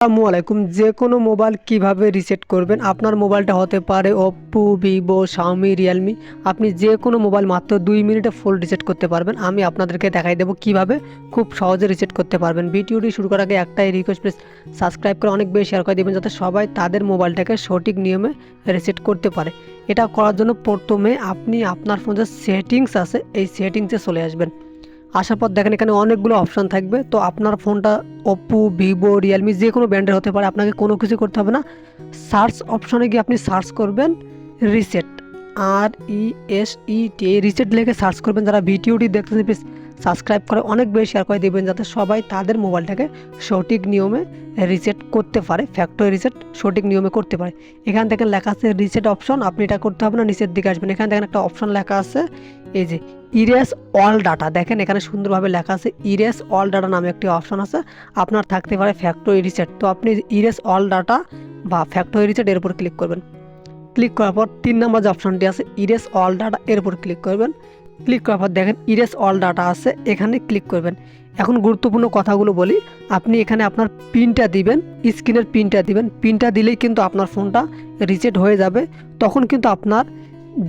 আসসালামু আলাইকুম। যে কোনো মোবাইল কিভাবে রিসেট করবেন। আপনার মোবাইলটা হতে পারে ওপ্পো, ভিভো, শাওমি, রিয়েলমি। আপনি যে কোনো মোবাইল মাত্র 2 মিনিটে ফুল রিসেট করতে পারবেন। আমি আপনাদেরকে দেখাই দেবো কিভাবে খুব সহজে রিসেট করতে পারবেন। ভিডিওটি শুরু করার আগে একটাই রিকোয়েস্ট, প্লিজ সাবস্ক্রাইব করে অনেক বেশি শেয়ার করে দেবেন যাতে সবাই তাদের মোবাইলটাকে সঠিক নিয়মে রিসেট করতে পারে। এটা করার জন্য প্রথমে আপনি আপনার ফোনে যে সেটিংস আছে এই সেটিংসে চলে আসবেন। আসার পর দেখেন এখানে অনেকগুলো অপশান থাকবে। তো আপনার ফোনটা ওপ্পো, ভিভো, রিয়েলমি যে কোনো ব্র্যান্ডের হতে পারে। আপনাকে কোনো কিছু করতে হবে না। সার্চ অপশানে গিয়ে আপনি সার্চ করবেন রিসেট, RESET, এই রিসেট লিখে সার্চ করবেন। যারা ভিডিওটি দেখতেছেন প্লিজ সাবস্ক্রাইব করে অনেক বেশি শেয়ার করে দেবেন যাতে সবাই তাদের মোবাইলটাকে সঠিক নিয়মে রিসেট করতে পারে, ফ্যাক্টরি রিসেট সঠিক নিয়মে করতে পারে। এখান থেকে লেখা আছে রিসেট অপশন। আপনি এটা করতে হবে না, নিচের দিকে আসবেন। এখানে দেখেন একটা অপশন লেখা আছে, এই যে ইরেজ অল ডাটা। দেখেন এখানে সুন্দরভাবে লেখা আছে ইরেজ অল ডাটা নামে একটি অপশন আছে। আপনার থাকতে পারে ফ্যাক্টরি রিসেট। তো আপনি ইরেজ অল ডাটা বা ফ্যাক্টরি রিসেট এর উপর ক্লিক করবেন। ক্লিক করার পর 3 নম্বর যে অপশনটি আছে ইরেজ অল ডাটা এর উপর ক্লিক করবেন। ক্লিক করার পর দেখেন ইরেজ অল ডাটা আছে, এখানে ক্লিক করবেন। এখন গুরুত্বপূর্ণ কথাগুলো বলি। আপনি এখানে আপনার পিনটা দিবেন, স্ক্রিনের পিনটা দিবেন। পিনটা দিলেই কিন্তু আপনার ফোনটা রিসেট হয়ে যাবে। তখন কিন্তু আপনার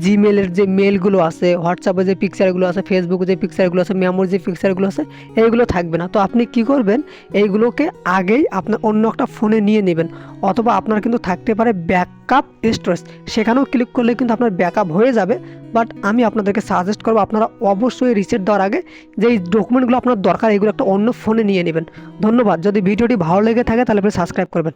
জিমেলের যে মেলগুলো আছে, হোয়াটসঅ্যাপে যে পিকচারগুলো আছে, ফেসবুকে যে পিকচারগুলো আছে, মেমোর যে পিকচারগুলো আছে, এইগুলো থাকবে না। তো আপনি কি করবেন, এইগুলোকে আগেই আপনার অন্য একটা ফোনে নিয়ে নেবেন। অথবা আপনার কিন্তু থাকতে পারে ব্যাকআপ স্টোরেজ, সেখানেও ক্লিক করলে কিন্তু আপনার ব্যাকআপ হয়ে যাবে। বাট আমি আপনাদেরকে সাজেস্ট করবো আপনারা অবশ্যই রিসেট দেওয়ার আগে যেই ডকুমেন্টগুলো আপনার দরকার এগুলো একটা অন্য ফোনে নিয়ে নেবেন। ধন্যবাদ। যদি ভিডিওটি ভালো লেগে থাকে তাহলে আপনি সাবস্ক্রাইব করবেন।